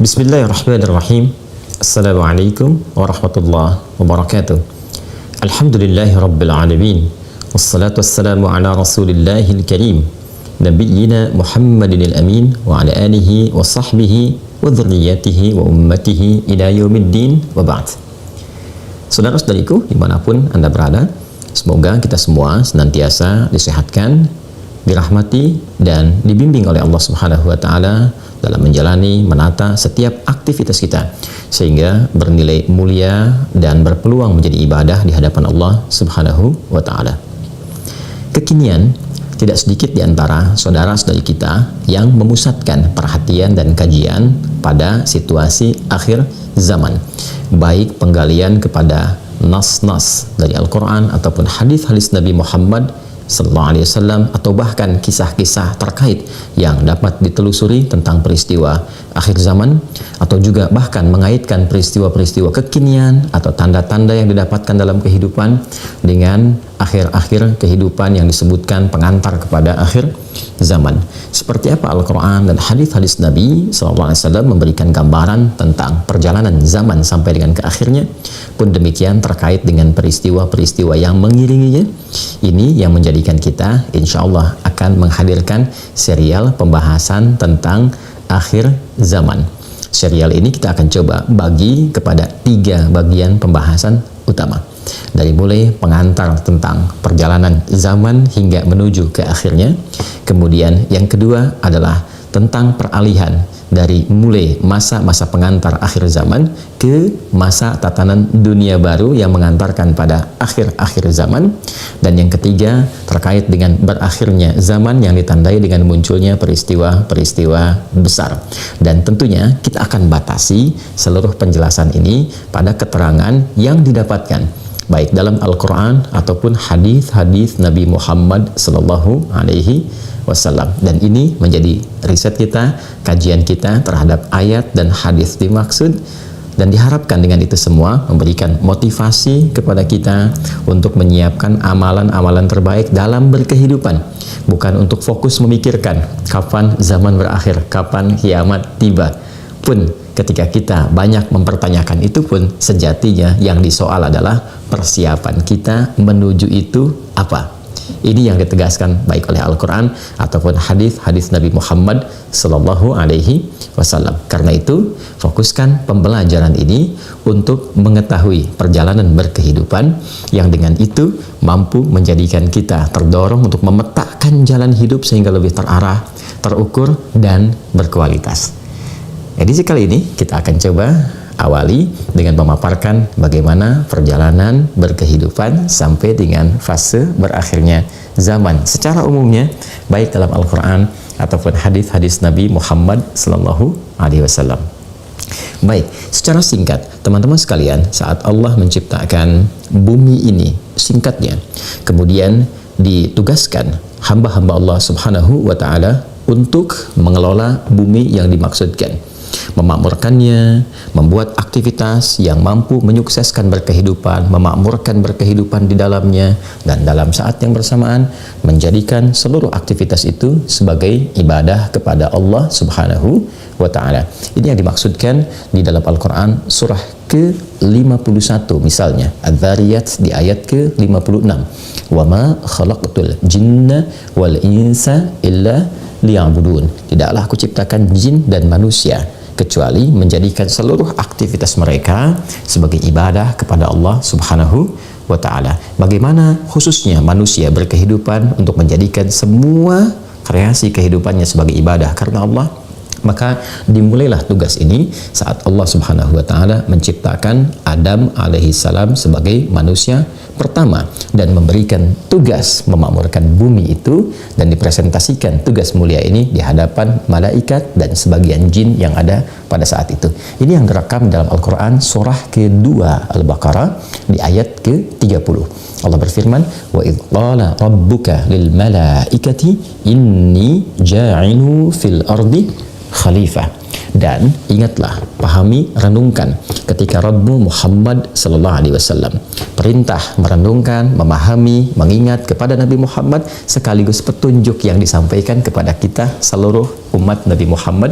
Bismillahirrahmanirrahim. Assalamualaikum warahmatullahi wabarakatuh. Alhamdulillahi rabbil alamin. Wassalatu wassalamu ala rasulillahil karim, nabiyyina Muhammadinil amin wa ala alihi wa sahbihi wa dhurriyyatihi wa ummatihi ila yaumiddin wa ba'd. Saudara-saudariku dimanapun Anda berada, semoga kita semua senantiasa disehatkan, dirahmati dan dibimbing oleh Allah Subhanahu wa taala dalam menjalani, menata setiap aktivitas kita sehingga bernilai mulia dan berpeluang menjadi ibadah di hadapan Allah Subhanahu wa taala. Kekinian, tidak sedikit di antara saudara-saudari kita yang memusatkan perhatian dan kajian pada situasi akhir zaman, baik penggalian kepada nas-nas dari Al-Quran ataupun hadis-hadis Nabi Muhammad Sallallahu Alaihi Wasallam, atau bahkan kisah-kisah terkait yang dapat ditelusuri tentang peristiwa akhir zaman, atau juga bahkan mengaitkan peristiwa-peristiwa kekinian atau tanda-tanda yang didapatkan dalam kehidupan dengan akhir-akhir kehidupan yang disebutkan pengantar kepada akhir zaman. Seperti apa Al-Quran dan hadis-hadis Nabi Sallallahu Alaihi Wasallam memberikan gambaran tentang perjalanan zaman sampai dengan ke akhirnya, pun demikian terkait dengan peristiwa-peristiwa yang mengiringinya. Ini yang menjadikan kita insya Allah akan menghadirkan serial pembahasan tentang akhir zaman. Serial ini kita akan coba bagi kepada 3 bagian pembahasan utama, dari mulai pengantar tentang perjalanan zaman hingga menuju ke akhirnya. Kemudian yang kedua adalah tentang peralihan dari mulai masa-masa pengantar akhir zaman ke masa tatanan dunia baru yang mengantarkan pada akhir-akhir zaman. Dan yang ketiga terkait dengan berakhirnya zaman yang ditandai dengan munculnya peristiwa-peristiwa besar. Dan tentunya kita akan batasi seluruh penjelasan ini pada keterangan yang didapatkan baik dalam Al-Quran ataupun hadis-hadis Nabi Muhammad Sallallahu Alaihi Wasallam. Dan ini menjadi riset kita, kajian kita terhadap ayat dan hadis dimaksud, dan diharapkan dengan itu semua memberikan motivasi kepada kita untuk menyiapkan amalan-amalan terbaik dalam berkehidupan, bukan untuk fokus memikirkan kapan zaman berakhir, kapan kiamat tiba. Pun ketika kita banyak mempertanyakan itu pun, sejatinya yang disoal adalah persiapan kita menuju itu apa. Ini yang ditegaskan baik oleh Al-Quran ataupun hadis-hadis Nabi Muhammad Sallallahu Alaihi Wasallam. Karena itu, fokuskan pembelajaran ini untuk mengetahui perjalanan berkehidupan yang dengan itu mampu menjadikan kita terdorong untuk memetakan jalan hidup sehingga lebih terarah, terukur, dan berkualitas. Edisi kali ini kita akan coba awali dengan memaparkan bagaimana perjalanan berkehidupan sampai dengan fase berakhirnya zaman secara umumnya, baik dalam Al-Quran ataupun hadis-hadis Nabi Muhammad Sallallahu Alaihi Wasallam. Baik, secara singkat teman-teman sekalian, saat Allah menciptakan bumi ini, singkatnya, kemudian ditugaskan hamba-hamba Allah Subhanahu wa Ta'ala untuk mengelola bumi yang dimaksudkan, memakmurkannya, membuat aktivitas yang mampu menyukseskan berkehidupan, memakmurkan berkehidupan di dalamnya, dan dalam saat yang bersamaan menjadikan seluruh aktivitas itu sebagai ibadah kepada Allah Subhanahu wa Ta'ala. Ini yang dimaksudkan di dalam Al-Quran surah ke-51, misalnya Adz-Dzariyat di ayat ke-56, wa ma khalaqtul jinna wal insa illa liya'budun. Tidaklah aku ciptakan jin dan manusia kecuali menjadikan seluruh aktivitas mereka sebagai ibadah kepada Allah Subhanahu wa Ta'ala. Bagaimana khususnya manusia berkehidupan untuk menjadikan semua kreasi kehidupannya sebagai ibadah karena Allah, maka dimulailah tugas ini saat Allah Subhanahu wa Ta'ala menciptakan Adam alaihi salam sebagai manusia pertama dan memberikan tugas memakmurkan bumi itu, dan dipresentasikan tugas mulia ini di hadapan malaikat dan sebagian jin yang ada pada saat itu. Ini yang direkam dalam Al-Quran surah kedua Al-Baqarah di ayat ke-30. Allah berfirman, wa idh qala rabbuka lil malaikati inni ja'ilu fil ardi khalifah. Dan ingatlah, pahami, renungkan ketika Rabbmu Muhammad Sallallahu Alaihi Wasallam perintah merenungkan, memahami, mengingat kepada Nabi Muhammad, sekaligus petunjuk yang disampaikan kepada kita seluruh umat Nabi Muhammad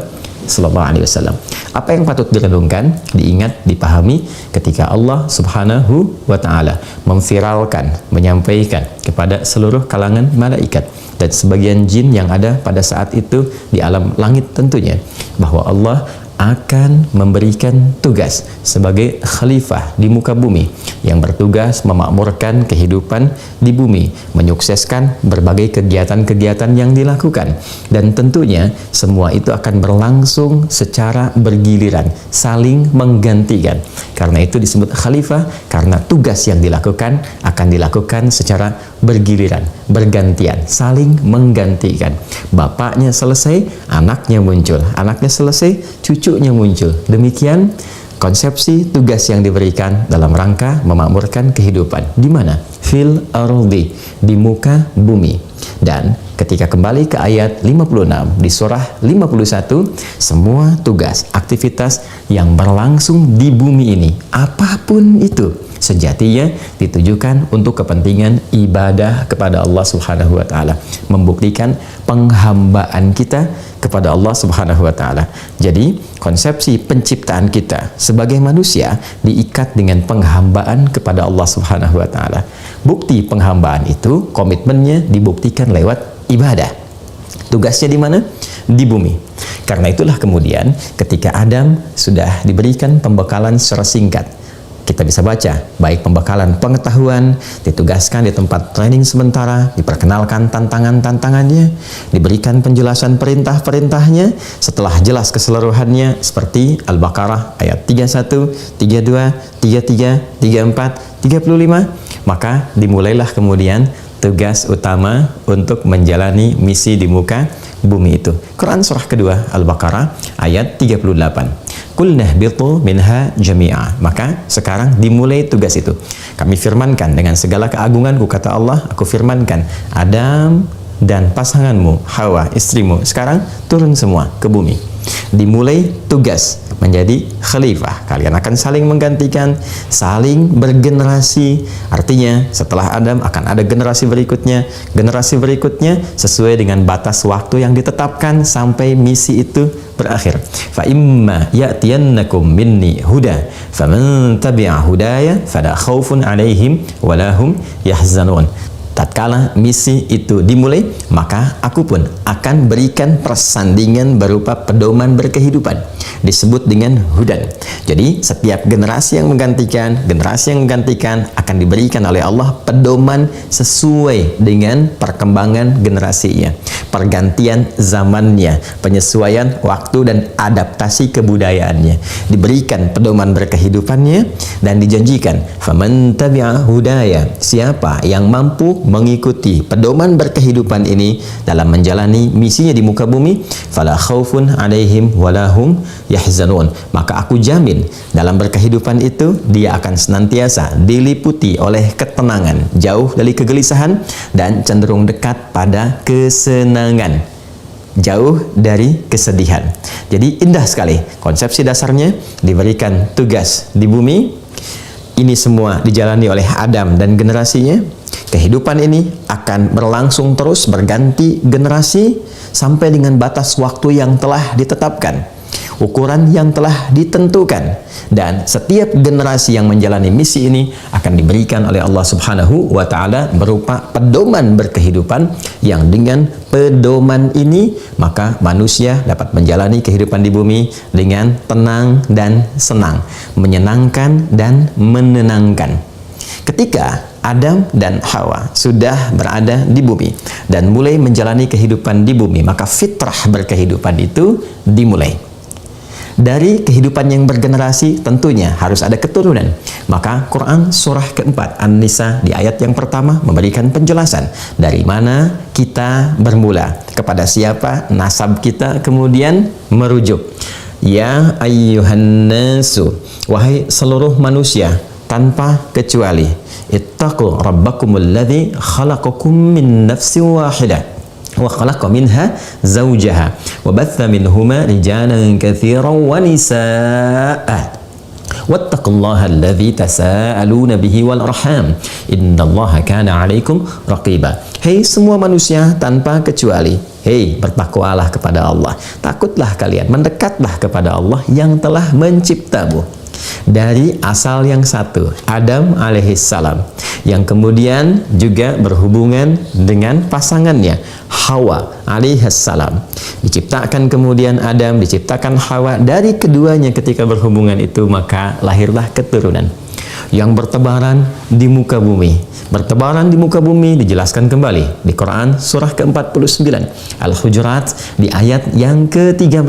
Sallallahu Alaihi Wasallam. Apa yang patut direnungkan, diingat, dipahami ketika Allah Subhanahu wa Ta'ala memviralkan, menyampaikan kepada seluruh kalangan malaikat dan sebagian jin yang ada pada saat itu di alam langit tentunya, bahwa Allah akan memberikan tugas sebagai khalifah di muka bumi yang bertugas memakmurkan kehidupan di bumi, menyukseskan berbagai kegiatan-kegiatan yang dilakukan, dan tentunya semua itu akan berlangsung secara bergiliran, saling menggantikan. Karena itu disebut khalifah, karena tugas yang dilakukan akan dilakukan secara bergiliran, bergantian, saling menggantikan. Bapaknya selesai, anaknya muncul, anaknya selesai, cucunya muncul. Demikian konsepsi tugas yang diberikan dalam rangka memakmurkan kehidupan. Di mana? Fil ardi, di muka bumi. Dan ketika kembali ke ayat 56 di surah 51, semua tugas, aktivitas yang berlangsung di bumi ini, apapun itu, sejatinya ditujukan untuk kepentingan ibadah kepada Allah Subhanahu wa Ta'ala, membuktikan penghambaan kita kepada Allah Subhanahu wa Ta'ala. Jadi konsepsi penciptaan kita sebagai manusia diikat dengan penghambaan kepada Allah Subhanahu wa Ta'ala. Bukti penghambaan itu, komitmennya dibuktikan lewat ibadah. Tugasnya di mana? Di bumi. Karena itulah kemudian ketika Adam sudah diberikan pembekalan secara singkat, kita bisa baca, baik pembekalan pengetahuan, ditugaskan di tempat training sementara, diperkenalkan tantangan-tantangannya, diberikan penjelasan perintah-perintahnya, setelah jelas keseluruhannya seperti Al-Baqarah ayat 31, 32, 33, 34, 35, maka dimulailah kemudian tugas utama untuk menjalani misi di muka bumi itu. Quran surah kedua Al-Baqarah ayat 38. Qulna ihbitu minha jami'a. Maka sekarang dimulai tugas itu. Kami firmankan dengan segala keagunganku, kata Allah, aku firmankan, Adam dan pasanganmu, Hawa, istrimu, sekarang turun semua ke bumi. Dimulai tugas menjadi khalifah. Kalian akan saling menggantikan, saling bergenerasi. Artinya setelah Adam akan ada generasi berikutnya sesuai dengan batas waktu yang ditetapkan sampai misi itu berakhir. Fa imma ya'tiyannakum minni huda faman tabi'a hudaya fala khaufun 'alaihim wala hum yahzanun. Tatkala misi itu dimulai, maka aku pun akan berikan persandingan berupa pedoman berkehidupan, disebut dengan hudan. Jadi setiap generasi yang menggantikan akan diberikan oleh Allah pedoman sesuai dengan perkembangan generasinya, pergantian zamannya, penyesuaian waktu dan adaptasi kebudayaannya. Diberikan pedoman berkehidupannya dan dijanjikan, faman tabi'a hudaya, siapa yang mampu mengikuti pedoman berkehidupan ini dalam menjalani misinya di muka bumi, fala khaufun 'alaihim walahum yahzanun, maka aku jamin dalam berkehidupan itu dia akan senantiasa diliputi oleh ketenangan, jauh dari kegelisahan dan cenderung dekat pada kesenangan, jauh dari kesedihan. Jadi indah sekali konsepsi dasarnya, diberikan tugas di bumi. Ini semua dijalani oleh Adam dan generasinya. Kehidupan ini akan berlangsung terus, berganti generasi sampai dengan batas waktu yang telah ditetapkan, ukuran yang telah ditentukan, dan setiap generasi yang menjalani misi ini akan diberikan oleh Allah Subhanahu wa Ta'ala berupa pedoman berkehidupan, yang dengan pedoman ini maka manusia dapat menjalani kehidupan di bumi dengan tenang dan senang, menyenangkan dan menenangkan. Ketika Adam dan Hawa sudah berada di bumi dan mulai menjalani kehidupan di bumi, maka fitrah berkehidupan itu dimulai. Dari kehidupan yang bergenerasi tentunya harus ada keturunan. Maka Quran surah keempat An-Nisa di ayat yang pertama memberikan penjelasan dari mana kita bermula, kepada siapa nasab kita kemudian merujuk. Ya ayyuhan nasu, wahai seluruh manusia tanpa kecuali, ittaqu rabbakumul ladzi khalaqakum min nafsin wahidah wa khalaqa minha zawjaha wa batha minhuma rijalan katsiran wa nisaa'a wattaqullaha alladzi tasaaluna bihi wal arham innallaha kana 'alaikum raqiba. Hei semua manusia tanpa kecuali, hei bertakwalah kepada Allah, takutlah kalian, mendekatlah kepada Allah yang telah menciptamu dari asal yang satu, Adam alaihissalam, yang kemudian juga berhubungan dengan pasangannya Hawa alaihissalam. Diciptakan kemudian Adam, diciptakan Hawa, dari keduanya ketika berhubungan itu maka lahirlah keturunan yang bertebaran di muka bumi. Bertebaran di muka bumi dijelaskan kembali di Quran surah ke-49 Al-Hujurat di ayat yang ke-13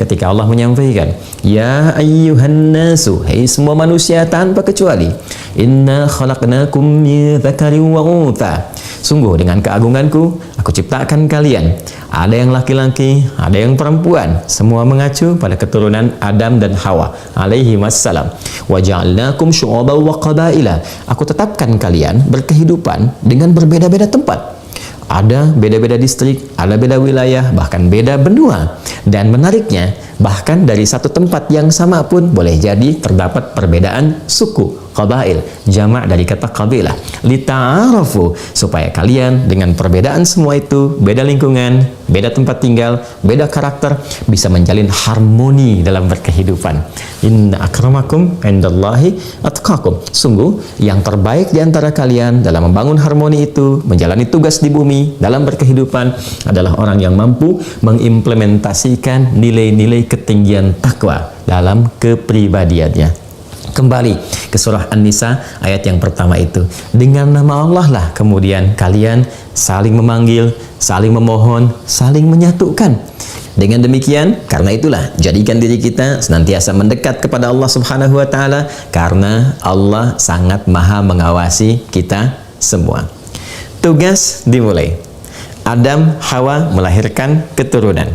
ketika Allah menyampaikan, ya ayyuhan nasu, hei semua manusia tanpa kecuali, inna khalaqnakum min dzakarin wa untha, sungguh dengan keagunganku aku ciptakan kalian, ada yang laki-laki, ada yang perempuan, semua mengacu pada keturunan Adam dan Hawa alaihi wassalam. Wa ja'alnakum syu'uban wa qabaila, aku tetapkan kalian berkehidupan dengan berbeda-beda tempat. Ada beda-beda distrik, ada beda wilayah, bahkan beda benua. Dan menariknya, bahkan dari satu tempat yang sama pun boleh jadi terdapat perbedaan suku, qabail, jamak dari kata qabilah. Lita'arafu, supaya kalian dengan perbedaan semua itu, beda lingkungan, beda tempat tinggal, beda karakter, bisa menjalin harmoni dalam berkehidupan. Inna akramakum indallahi atqakum. Sungguh, yang terbaik di antara kalian dalam membangun harmoni itu, menjalani tugas di bumi, dalam berkehidupan adalah orang yang mampu mengimplementasikan nilai-nilai ketinggian takwa dalam kepribadiannya. Kembali ke surah An-Nisa ayat yang pertama itu, dengan nama Allah lah kemudian kalian saling memanggil, saling memohon, saling menyatukan. Dengan demikian, karena itulah jadikan diri kita senantiasa mendekat kepada Allah Subhanahu wa taala, karena Allah sangat maha mengawasi kita semua. Tugas dimulai. Adam Hawa melahirkan keturunan.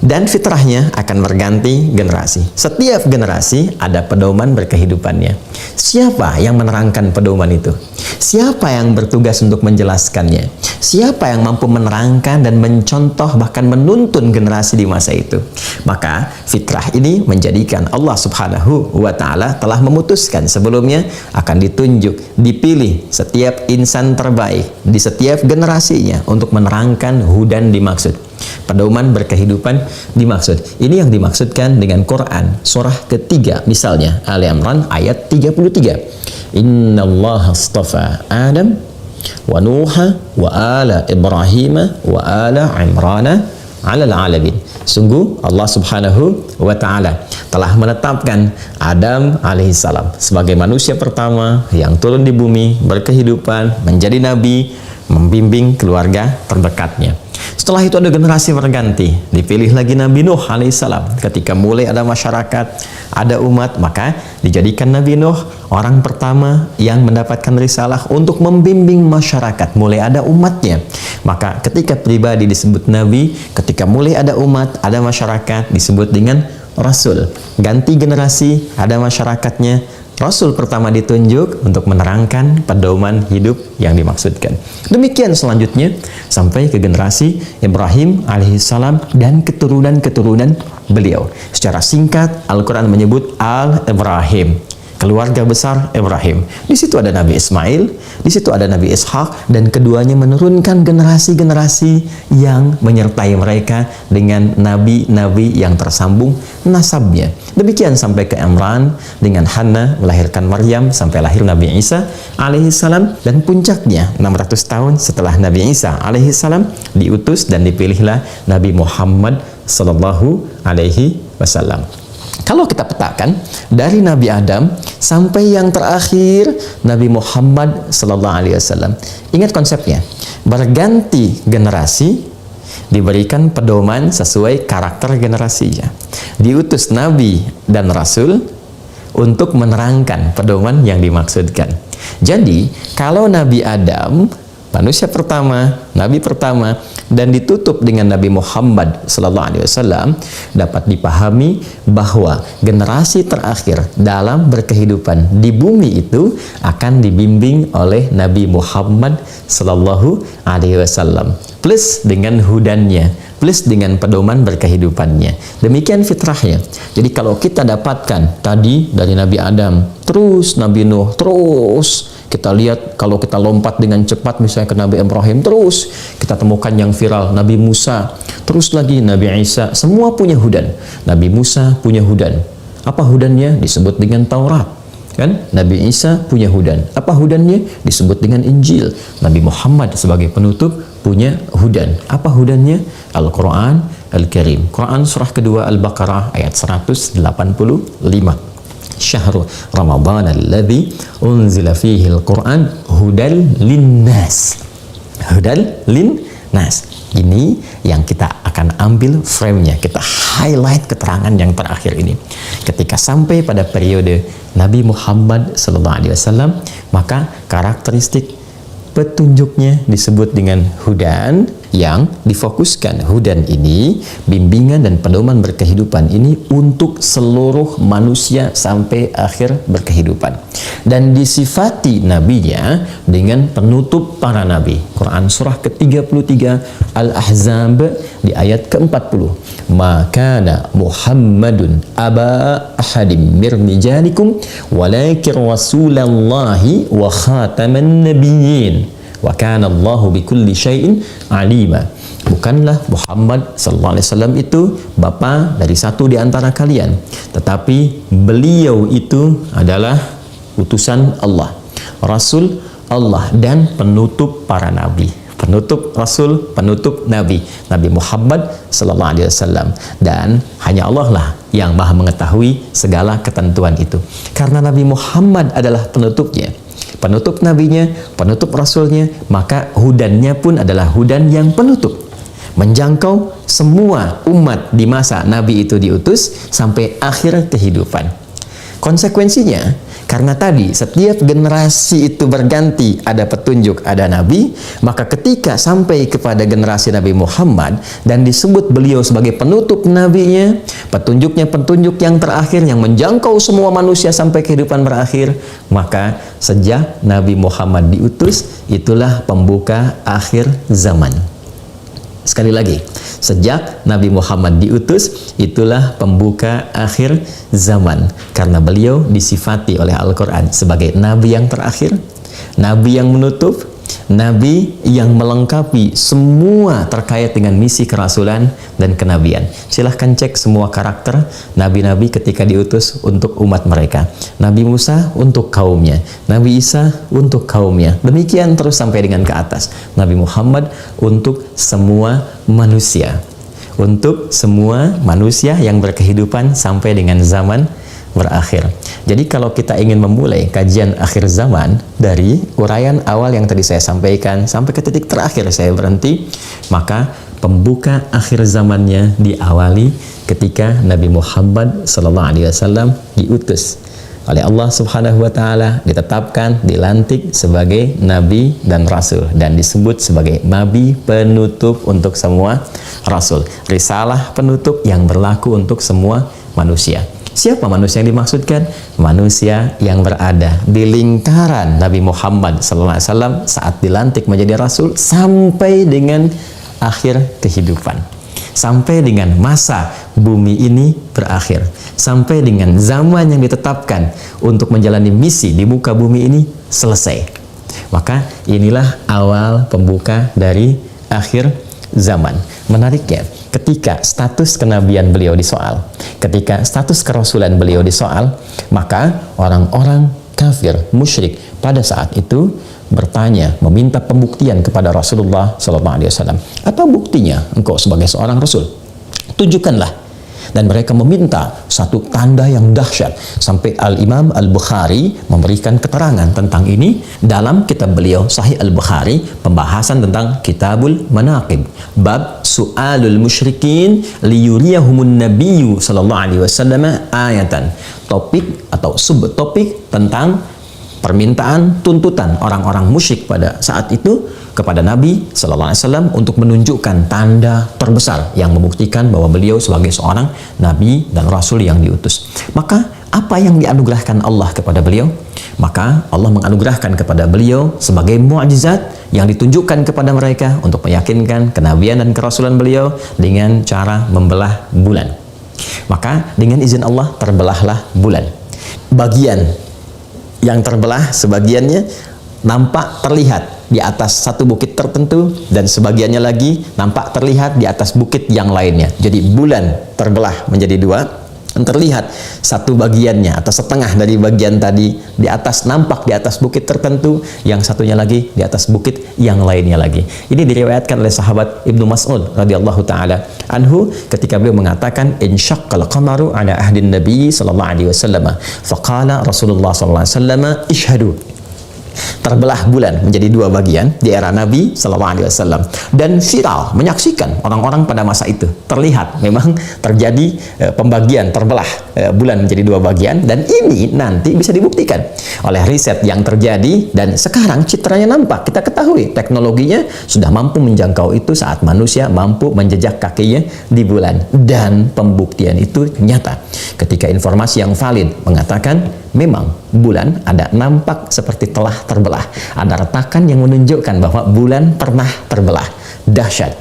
Dan fitrahnya akan berganti generasi. Setiap generasi ada pedoman berkehidupannya. Siapa yang menerangkan pedoman itu? Siapa yang bertugas untuk menjelaskannya? Siapa yang mampu menerangkan dan mencontoh bahkan menuntun generasi di masa itu? Maka fitrah ini menjadikan Allah Subhanahu wa taala telah memutuskan sebelumnya akan ditunjuk, dipilih setiap insan terbaik di setiap generasinya untuk menerangkan hudan dimaksud. Pedoman berkehidupan dimaksud. Ini yang dimaksudkan dengan Quran surah ketiga, misalnya Ali Imran ayat 33. Innallaha astafa Adam wa Nuha wa ala Ibrahim wa ala Imrana 'alal 'alamin. Sungguh Allah Subhanahu wa taala telah menetapkan Adam alaihissalam sebagai manusia pertama yang turun di bumi, berkehidupan, menjadi nabi, membimbing keluarga terdekatnya. Setelah itu ada generasi berganti, dipilih lagi Nabi Nuh alaihissalam. Ketika mulai ada masyarakat, ada umat, maka dijadikan Nabi Nuh orang pertama yang mendapatkan risalah untuk membimbing masyarakat. Mulai ada umatnya. Maka ketika pribadi disebut Nabi, ketika mulai ada umat, ada masyarakat, disebut dengan Rasul. Ganti generasi, ada masyarakatnya, Rasul pertama ditunjuk untuk menerangkan pedoman hidup yang dimaksudkan. Demikian selanjutnya sampai ke generasi Ibrahim alaihissalam dan keturunan-keturunan beliau. Secara singkat Al-Quran menyebut Al-Ibrahim, keluarga besar Ibrahim. Di situ ada Nabi Ismail, di situ ada Nabi Ishak, dan keduanya menurunkan generasi-generasi yang menyertai mereka dengan nabi-nabi yang tersambung nasabnya. Demikian sampai ke Imran dengan Hannah melahirkan Maryam sampai lahir Nabi Isa alaihissalam, dan puncaknya 600 tahun setelah Nabi Isa alaihissalam diutus dan dipilihlah Nabi Muhammad sallallahu alaihi wasallam. Kalau kita petakan dari Nabi Adam sampai yang terakhir Nabi Muhammad sallallahu alaihi wasallam, ingat konsepnya, berganti generasi diberikan pedoman sesuai karakter generasinya. Diutus Nabi dan Rasul untuk menerangkan pedoman yang dimaksudkan. Jadi, kalau Nabi Adam, manusia pertama, Nabi pertama, dan ditutup dengan Nabi Muhammad SAW, dapat dipahami bahwa generasi terakhir dalam berkehidupan di bumi itu akan dibimbing oleh Nabi Muhammad SAW. plus dengan hudannya, plus dengan pedoman berkehidupannya. Demikian fitrahnya. Jadi kalau kita dapatkan tadi dari Nabi Adam, terus Nabi Nuh, terus kita lihat kalau kita lompat dengan cepat misalnya ke Nabi Ibrahim, terus kita temukan yang viral Nabi Musa, terus lagi Nabi Isa, semua punya hudan. Nabi Musa punya hudan. Apa hudannya? Disebut dengan Taurat. Kan? Nabi Isa punya hudan. Apa hudannya? Disebut dengan Injil. Nabi Muhammad sebagai penutup punya hudan. Apa hudannya? Al-Quran Al-Karim. Quran surah kedua Al-Baqarah ayat 185. Syahrul Ramadan alladzi unzila fihi al-Quran hudal linnas. Hudal linnas. Ini yang kita akan ambil frame-nya, kita highlight keterangan yang terakhir ini. Ketika sampai pada periode Nabi Muhammad SAW, maka karakteristik petunjuknya disebut dengan hudan, yang difokuskan hudan ini, bimbingan dan pedoman berkehidupan ini untuk seluruh manusia sampai akhir berkehidupan, dan disifati nabinya dengan penutup para nabi. Quran surah ke-33 Al-Ahzab di ayat ke-40, "Makana Muhammadun aba ahadim mir rijalikum walakin rasulallahi wa khataman nabiyyin wa kana Allahu bikulli syai'in alima." Bukanlah Muhammad sallallahu alaihi wasallam itu bapa dari satu di antara kalian, tetapi beliau itu adalah utusan Allah, rasul Allah, dan penutup para nabi. Penutup rasul, penutup nabi, Nabi Muhammad sallallahu alaihi wasallam. Dan hanya Allah lah yang Maha mengetahui segala ketentuan itu. Karena Nabi Muhammad adalah penutupnya, penutup nabinya, penutup rasulnya, maka hudannya pun adalah hudan yang penutup, menjangkau semua umat di masa nabi itu diutus sampai akhir kehidupan. Konsekuensinya, karena tadi setiap generasi itu berganti, ada petunjuk, ada nabi, maka ketika sampai kepada generasi Nabi Muhammad dan disebut beliau sebagai penutup nabinya, petunjuknya petunjuk yang terakhir yang menjangkau semua manusia sampai kehidupan berakhir, maka sejak Nabi Muhammad diutus, itulah pembuka akhir zaman. Sekali lagi, sejak Nabi Muhammad diutus, itulah pembuka akhir zaman. Karena beliau disifati oleh Al-Quran sebagai Nabi yang terakhir, Nabi yang menutup, Nabi yang melengkapi semua terkait dengan misi kerasulan dan kenabian. Silahkan cek semua karakter Nabi-Nabi ketika diutus untuk umat mereka. Nabi Musa untuk kaumnya, Nabi Isa untuk kaumnya. Demikian terus sampai dengan ke atas. Nabi Muhammad untuk semua manusia. Untuk semua manusia yang berkehidupan sampai dengan zaman berakhir. Jadi kalau kita ingin memulai kajian akhir zaman dari uraian awal yang tadi saya sampaikan sampai ke titik terakhir saya berhenti, maka pembuka akhir zamannya diawali ketika Nabi Muhammad SAW diutus oleh Allah Subhanahu wa taala, ditetapkan, dilantik sebagai nabi dan rasul, dan disebut sebagai nabi penutup untuk semua rasul. Risalah penutup yang berlaku untuk semua manusia. Siapa manusia yang dimaksudkan? Manusia yang berada di lingkaran Nabi Muhammad SAW saat dilantik menjadi rasul sampai dengan akhir kehidupan, sampai dengan masa bumi ini berakhir, sampai dengan zaman yang ditetapkan untuk menjalani misi di muka bumi ini selesai. Maka inilah awal pembuka dari akhir zaman. Menariknya, ketika status kenabian beliau disoal, ketika status kerasulan beliau disoal, maka orang-orang kafir, musyrik pada saat itu bertanya, meminta pembuktian kepada Rasulullah SAW. Apa buktinya engkau sebagai seorang rasul? Tunjukkanlah. Dan mereka meminta satu tanda yang dahsyat, sampai Al-Imam Al-Bukhari memberikan keterangan tentang ini dalam kitab beliau Sahih Al-Bukhari, pembahasan tentang Kitabul Manaqib, bab su'alul musyrikin liyuriyahumun nabiyyu sallallahu alaihi wasallam ayatan. Topik atau subtopik tentang permintaan tuntutan orang-orang musyrik pada saat itu kepada Nabi Sallallahu Alaihi Wasallam untuk menunjukkan tanda terbesar yang membuktikan bahwa beliau sebagai seorang Nabi dan Rasul yang diutus. Maka apa yang dianugerahkan Allah kepada beliau? Maka Allah menganugerahkan kepada beliau sebagai mukjizat yang ditunjukkan kepada mereka untuk meyakinkan kenabian dan kerasulan beliau dengan cara membelah bulan. Maka dengan izin Allah terbelahlah bulan. Bagian yang terbelah sebagiannya nampak terlihat di atas satu bukit tertentu dan sebagiannya lagi nampak terlihat di atas bukit yang lainnya. Jadi bulan terbelah menjadi dua, terlihat satu bagiannya atau setengah dari bagian tadi di atas, nampak di atas bukit tertentu, yang satunya lagi di atas bukit yang lainnya lagi. Ini diriwayatkan oleh sahabat Ibnu Mas'ud radhiyallahu taala anhu ketika beliau mengatakan insyaqqal qamaru ala ahdin nabi sallallahu alaihi wasallam faqala Rasulullah sallallahu alaihi wasallam ishhadu. Terbelah bulan menjadi dua bagian di era Nabi Sallallahu Alaihi Wasallam dan viral, menyaksikan orang-orang pada masa itu. Terlihat memang terjadi pembagian, terbelah bulan menjadi dua bagian, dan ini nanti bisa dibuktikan oleh riset yang terjadi, dan sekarang citranya nampak. Kita ketahui teknologinya sudah mampu menjangkau itu saat manusia mampu menjejak kakinya di bulan, dan pembuktian itu nyata ketika informasi yang valid mengatakan memang bulan ada nampak seperti telah terbelah. Ada retakan yang menunjukkan bahwa bulan pernah terbelah. Dahsyat.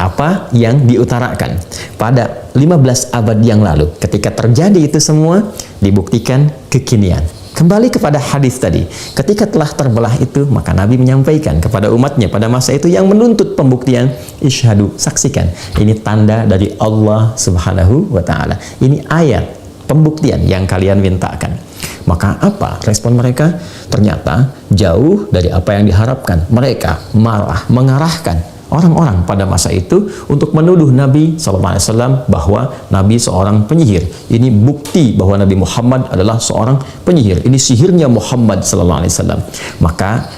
Apa yang diutarakan pada 15 abad yang lalu ketika terjadi itu semua dibuktikan kekinian. Kembali kepada hadis tadi, ketika telah terbelah itu, maka Nabi menyampaikan kepada umatnya pada masa itu yang menuntut pembuktian, isyhadu, saksikan. Ini tanda dari Allah Subhanahu wa taala. Ini ayat pembuktian yang kalian mintakan. Maka apa respon mereka? Ternyata jauh dari apa yang diharapkan. Mereka malah mengarahkan orang-orang pada masa itu untuk menuduh Nabi SAW bahwa Nabi seorang penyihir. Ini bukti bahwa Nabi Muhammad adalah seorang penyihir. Ini sihirnya Muhammad SAW. Maka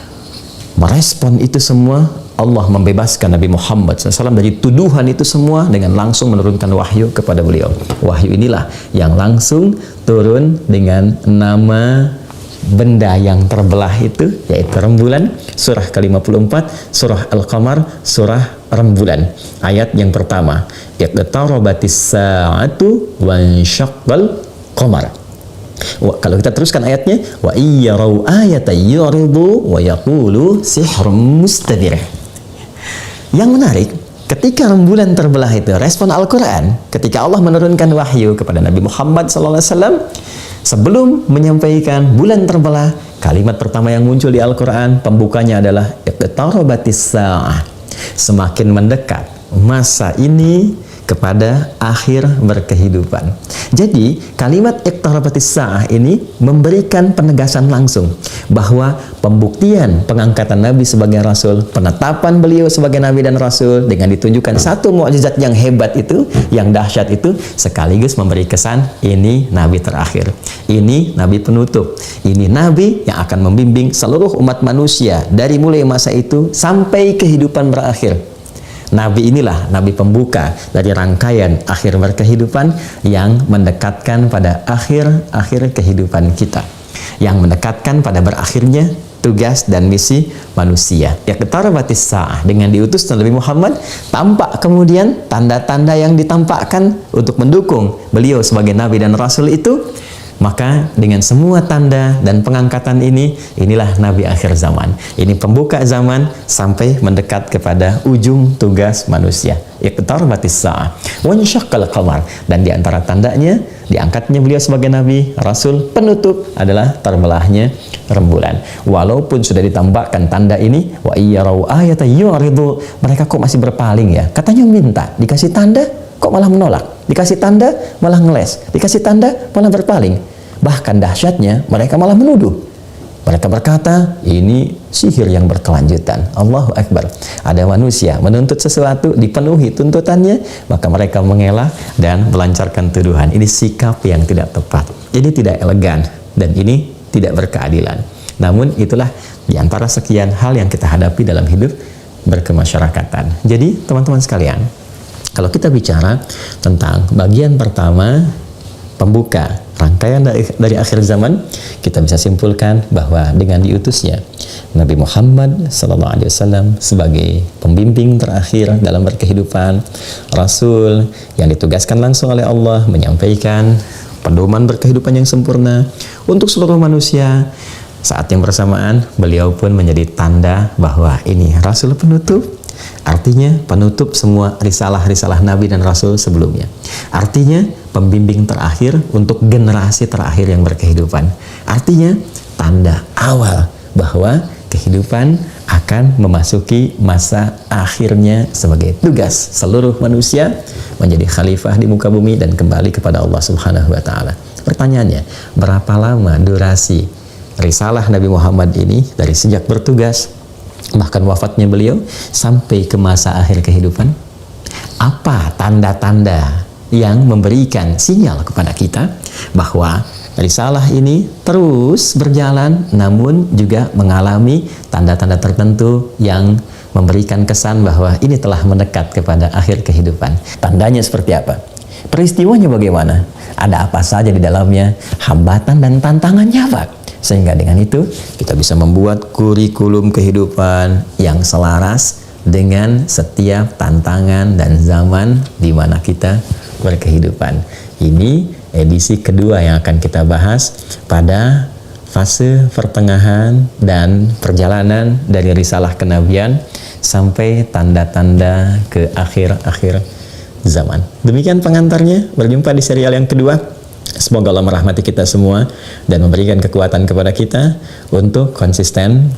merespon itu semua, Allah membebaskan Nabi Muhammad SAW dari tuduhan itu semua dengan langsung menurunkan wahyu kepada beliau. Wahyu inilah yang langsung turun dengan nama benda yang terbelah itu, yaitu rembulan. Surah ke-54, surah Al-Qamar, surah rembulan. Ayat yang pertama, iqtarabatis sa'atu wansyaqqal qamar. Kalau kita teruskan ayatnya, wa iyyarau ayatan yuridu wa yaqulu sihrun mustabir. Yang menarik, ketika rembulan terbelah itu, respon Al-Quran ketika Allah menurunkan wahyu kepada Nabi Muhammad SAW, sebelum menyampaikan bulan terbelah, kalimat pertama yang muncul di Al-Quran pembukanya adalah iqtarabatis sa'ah. Semakin mendekat masa ini kepada akhir berkehidupan. Jadi kalimat iqtarabatis sa'ah ini memberikan penegasan langsung bahwa pembuktian pengangkatan Nabi sebagai Rasul, penetapan beliau sebagai Nabi dan Rasul dengan ditunjukkan satu mukjizat yang hebat itu, yang dahsyat itu, sekaligus memberi kesan ini Nabi terakhir, ini Nabi penutup, ini Nabi yang akan membimbing seluruh umat manusia dari mulai masa itu sampai kehidupan berakhir. Nabi inilah Nabi pembuka dari rangkaian akhir berkehidupan yang mendekatkan pada akhir kehidupan kita, yang mendekatkan pada berakhirnya tugas dan misi manusia. Iqtarabatis sa'ah, dengan diutus Nabi Muhammad, tampak kemudian tanda-tanda yang ditampakkan untuk mendukung beliau sebagai Nabi dan Rasul itu. Maka dengan semua tanda dan pengangkatan ini, inilah Nabi akhir zaman. Ini pembuka zaman sampai mendekat kepada ujung tugas manusia. Iqtarabatis sa'ah wansyaqqal qamar, dan di antara tandanya diangkatnya beliau sebagai Nabi, Rasul, penutup adalah terbelahnya rembulan. Walaupun sudah ditambahkan tanda ini, wa iyyarau ayatan yuridu, mereka kok masih berpaling ya? Katanya minta, dikasih tanda kok malah menolak, dikasih tanda malah ngeles, dikasih tanda malah berpaling. Bahkan dahsyatnya mereka malah menuduh. Mereka berkata, ini sihir yang berkelanjutan. Allahu Akbar. Ada manusia menuntut sesuatu, dipenuhi tuntutannya, maka mereka mengelak dan melancarkan tuduhan. Ini sikap yang tidak tepat, ini tidak elegan, dan ini tidak berkeadilan. Namun itulah diantara sekian hal yang kita hadapi dalam hidup berkemasyarakatan. Jadi teman-teman sekalian, kalau kita bicara tentang bagian pertama, pembuka rangkaian dari akhir zaman, kita bisa simpulkan bahwa dengan diutusnya Nabi Muhammad SAW sebagai pembimbing terakhir dalam berkehidupan, Rasul yang ditugaskan langsung oleh Allah menyampaikan pedoman berkehidupan yang sempurna untuk seluruh manusia, Saat yang bersamaan, beliau pun menjadi tanda bahwa ini Rasul penutup, artinya penutup semua risalah-risalah Nabi dan Rasul sebelumnya. Artinya pembimbing terakhir untuk generasi terakhir yang berkehidupan. Artinya tanda awal bahwa kehidupan akan memasuki masa akhirnya sebagai tugas seluruh manusia menjadi khalifah di muka bumi dan kembali kepada Allah Subhanahu wa taala. Pertanyaannya, berapa lama durasi risalah Nabi Muhammad ini dari sejak bertugas bahkan wafatnya beliau sampai ke masa akhir kehidupan? Apa tanda-tanda yang memberikan sinyal kepada kita bahwa risalah ini terus berjalan namun juga mengalami tanda-tanda tertentu yang memberikan kesan bahwa ini telah mendekat kepada akhir kehidupan? Tandanya seperti apa? Peristiwanya bagaimana? Ada apa saja di dalamnya? Hambatan dan tantangannya apa? Sehingga dengan itu kita bisa membuat kurikulum kehidupan yang selaras dengan setiap tantangan dan zaman di mana kita berkehidupan. Ini edisi kedua yang akan kita bahas pada fase pertengahan dan perjalanan dari risalah kenabian sampai tanda-tanda ke akhir-akhir zaman. Demikian pengantarnya, berjumpa di serial yang kedua. Semoga Allah merahmati kita semua dan memberikan kekuatan kepada kita untuk konsisten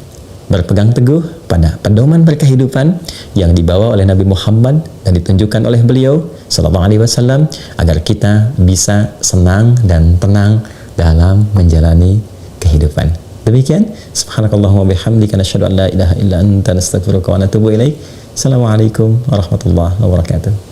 berpegang teguh pada pedoman berkehidupan yang dibawa oleh Nabi Muhammad dan ditunjukkan oleh beliau Sallallahu Alaihi Wasallam agar kita bisa senang dan tenang dalam menjalani kehidupan. Demikian, subhanakallahumma bihamdika nasyhadu an la ilaha illa anta nastaghfiruka wa natubu ilaik. Assalamualaikum warahmatullahi wabarakatuh.